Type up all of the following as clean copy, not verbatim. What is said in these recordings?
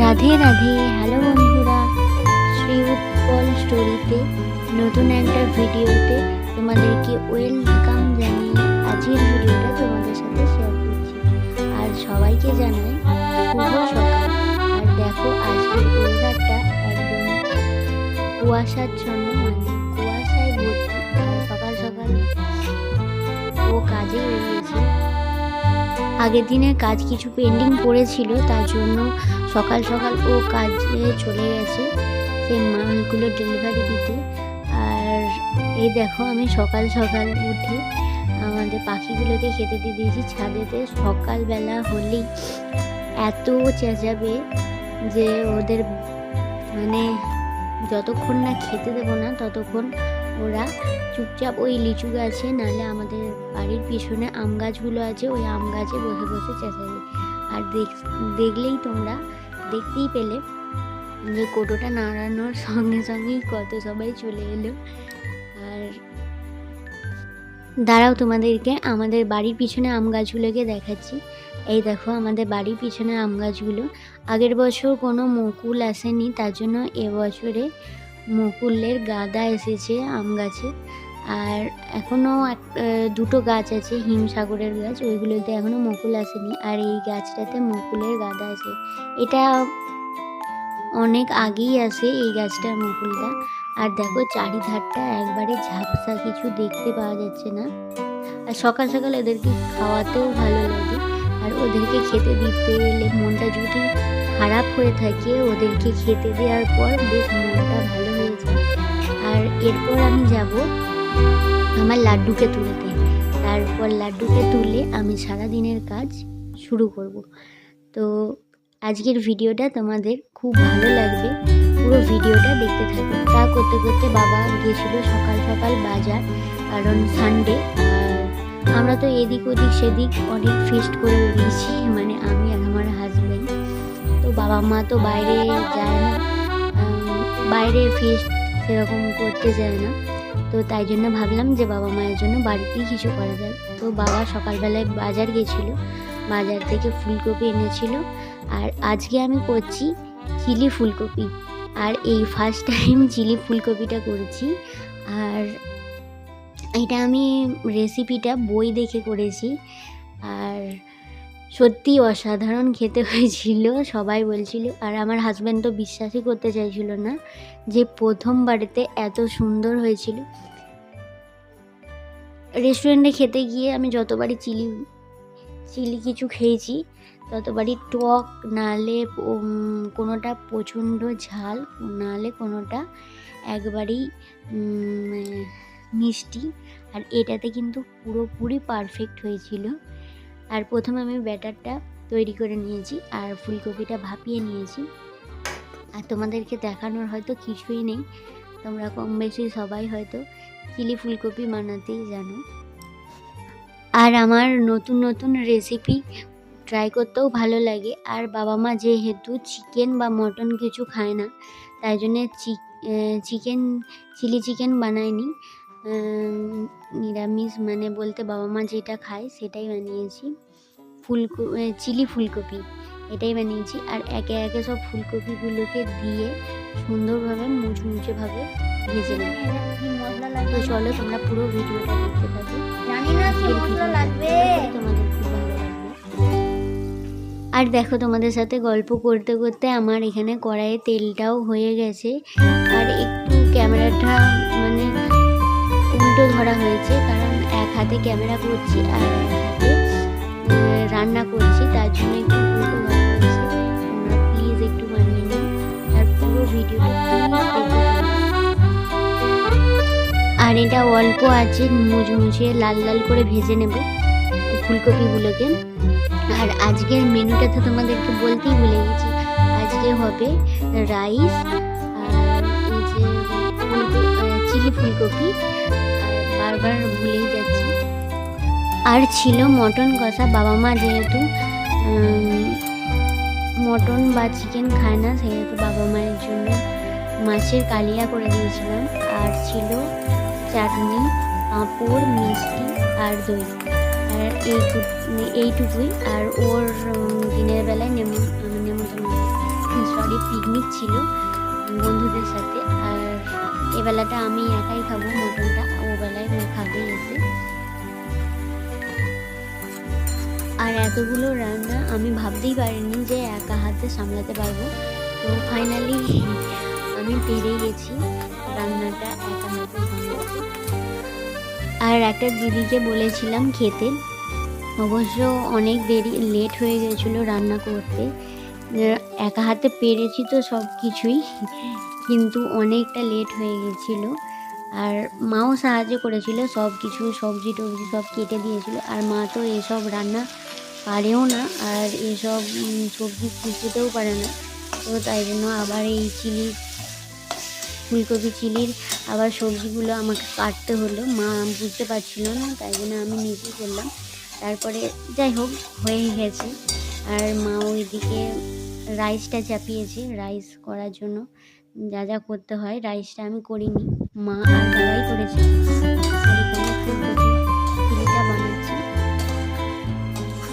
Radhe Radhe. Hello বন্ধুরা, শ্রী উৎপল স্টোরিতে নতুন একটা ভিডিওতে তোমাদেরকে ওয়েলকাম জানিয়ে আজকের ভিডিওটা তোমাদের সাথে শেয়ার করছি। আর সবাইকে জানাই শুভ সকাল। আর দেখো আজকের ওয়েদারটা একদম কুয়াশাচ্ছন্ন, মানে কুয়াশায় ভর্তি। সকাল সকাল ও কাজে বেরিয়েছে। আগের দিনের কাজ কিছু পেন্ডিং পড়েছিল, তার জন্য সকাল সকাল ও কাজে চলে গেছে সেই মালগুলো ডেলিভারি দিতে। আর এই দেখো আমি সকাল সকাল উঠে আমাদের পাখিগুলোকে খেতে দিয়ে দিয়েছি ছাদেতে। সকালবেলা হলেই এত চেঁচাবে যে ওদের মানে যতক্ষণ না খেতে দেবো না ততক্ষণ ওরা চুপচাপ ওই লিচু গাছে, নাহলে আমাদের বাড়ির পিছনে আম গাছগুলো আছে, ওই আম গাছে বসে বসে চেঁচাবে। আর দেখলেই তোমরা দেখতেই পেলে যে কোটোটা নাড়ানোর সঙ্গে সঙ্গেই কত সবাই চলে এলো। আর দাঁড়াও তোমাদেরকে আমাদের বাড়ির পিছনে আম গাছগুলোকে দেখাচ্ছি। এই দেখো আমাদের বাড়ির পিছনে আম গাছগুলো। আগের বছর কোনো মুকুল আসেনি, তার জন্য এবছরে মুকুলের গাদা এসেছে আম গাছে। আর এখনও দুটো গাছ আছে, হিমসাগরের গাছ, ওইগুলোতে এখনও মুকুল আসেনি। আর এই গাছটাতে মুকুলের গাদা আছে। এটা অনেক আগেই আসে এই গাছটার মুকুলটা। আর দেখো চারিধারটা একবারে ঝাপসা, কিছু দেখতে পাওয়া যাচ্ছে না। আর সকাল সকাল এদেরকে খাওয়াতেও ভালো লাগে। আর ওদেরকে খেতে দিতে এলে মনটা যদি খারাপ হয়ে থাকে, ওদেরকে খেতে দেওয়ার পর বেশ মনটা ভালো হয়ে যায়। আর এরপর আমি যাব আমার লাড্ডুকে তুলতে। তারপর লাড্ডুকে তুলে আমি সারা দিনের কাজ শুরু করব। তো আজকের ভিডিওটা তোমাদের খুব ভালো লাগবে, পুরো ভিডিওটা দেখতে থাকো। তা করতে করতে বাবা গেছিলো সকাল সকাল বাজার, কারণ সানডে। আর আমরা তো এদিক ওদিক সেদিক অনেক ফিস্ট করে বেরিয়েছি, মানে আমি আর আমার হাজব্যান্ড। তো বাবা মা তো বাইরে যায় না, বাইরে ফিস্ট সেরকম করতে যায় না। তো তাই জন্য ভাবলাম যে বাবা মায়ের জন্য বাড়িতেই কিছু করা যায়। তো বাবা সকালবেলায় বাজার গেছিলো, বাজার থেকে ফুলকপি এনেছিল। আর আজকে আমি করছি চিলি ফুলকপি। আর এই ফার্স্ট টাইম চিলি ফুলকপিটা করেছি। আর এটা আমি রেসিপিটা বই দেখে করেছি। আর সত্যি অসাধারণ খেতে হয়েছিল, সবাই বলছিল। আর আমার হাজব্যান্ড তো বিশ্বাসই করতে চাইছিল না যে প্রথমবারেতে এত সুন্দর হয়েছিল। রেস্টুরেন্টে খেতে গিয়ে আমি যতবারই চিলি কিছু খেয়েছি ততবারই টক, নাহলে কোনোটা প্রচণ্ড ঝাল, নাহলে কোনোটা একবারেই মিষ্টি। আর এটাতে কিন্তু পুরোপুরি পারফেক্ট হয়েছিল। আর প্রথমে আমি ব্যাটারটা তৈরি করে নিয়েছি আর ফুলকপিটা ভাপিয়ে নিয়েছি। আর তোমাদেরকে দেখানোর হয়তো কিছুই নেই, তোমরা কম বেশি সবাই হয়তো চিলি ফুলকপি বানাতেই জানো। আর আমার নতুন নতুন রেসিপি ট্রাই করতেও ভালো লাগে। আর বাবা মা যেহেতু চিকেন বা মটন কিছু খায় না, তাই জন্যে চিলি চিকেন বানায়নি, নিরামিষ মানে বলতে বাবা মা যেটা খায় সেটাই বানিয়েছি। চিলি ফুলকপি এটাই বানিয়েছি। আর একে একে সব ফুলকপিগুলোকে দিয়ে সুন্দরভাবে মুচমুচেভাবে ভেজে নেব। তো চলো তোমরা পুরো ভিডিওটা দেখতে থাকো, তোমাদের খুব ভালো লাগবে। আর দেখো তোমাদের সাথে গল্প করতে করতে আমার এখানে কড়াইয়ে তেলটাও হয়ে গেছে। আর একটু ক্যামেরাটা মানে উল্টো ধরা হয়েছে, কারণ এক হাতে ক্যামেরা করছি আর এক হাতে রান্না করছি, তার জন্য একটু উল্টো ধরা হয়েছে। তোমরা প্লিজ একটু মানিয়ে নিও। আর পুরো ভিডিওটা আর এটা অল্প আছে মুচমুচে লাল লাল করে ভেজে নেব ফুলকপিগুলোকে। আর আজকের মেনুটা তো তোমাদেরকে বলতেই ভুলে গেছি, আজকে হবে রাইস আর এই যে চিলি ফুলকপি, আর বারবার ভুলেই যাচ্ছি। আর ছিল মটন কষা। বাবা মা যেহেতু মটন বা চিকেন খায় না, সেহেতু বাবা মায়ের জন্য মাছের কালিয়া করে দিয়েছিলাম। আর ছিল চাটনি, পাঁপড়, মিষ্টি আর দই। আর এইটুকুই। আর ওর দিনের বেলায় নেমন্তন্ন পিকনিক ছিল বন্ধুদের সাথে। আর এবেলাটা আমি একাই খাবো মটনটা, ওবেলায় ও খাবে এসে। আর এতগুলো রান্না আমি ভাবতেই পারিনি যে একা হাতে সামলাতে পারবো। তো ফাইনালি আমি পেরে গেছি রান্নাটা একা হাতে সামলাতে। আর একটা দিদিকে বলেছিলাম খেতে, অবশ্য অনেক লেট হয়ে গেছিলো রান্না করতে। একা হাতে পেরেছি তো সব কিছুই, কিন্তু অনেকটা লেট হয়ে গেছিলো। আর মাও সাহায্য করেছিল, সব কিছু সবজি টবজি সব কেটে দিয়েছিল। আর মা তো এসব রান্না পারেও না, আর এসব সবজি কুচতেও পারে না। তো তাই জন্য আবার এই ফুলকপি চিলির আবার সবজিগুলো আমাকে কাটতে হলো। মা বুঝতে পারছিল না, তাই জন্য আমি নিজেই করলাম। তারপরে যাই হোক হয়ে গেছে। আর মা ওইদিকে রাইসটা চাপিয়েছে, রাইস করার জন্য যা যা করতে হয় রাইসটা আমি করিনি, মা আর বাবাই করেছে। আর এখানে ফুলকপি চিলিটা বানাচ্ছি।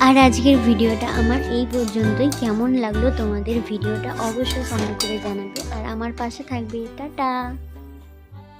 আর আজকের ভিডিওটা আমার এই পর্যন্তই। কেমন লাগলো তোমাদের ভিডিওটা অবশ্যই কমেন্ট করে জানাবে, আর আমার পাশে থাকবে। টাটা।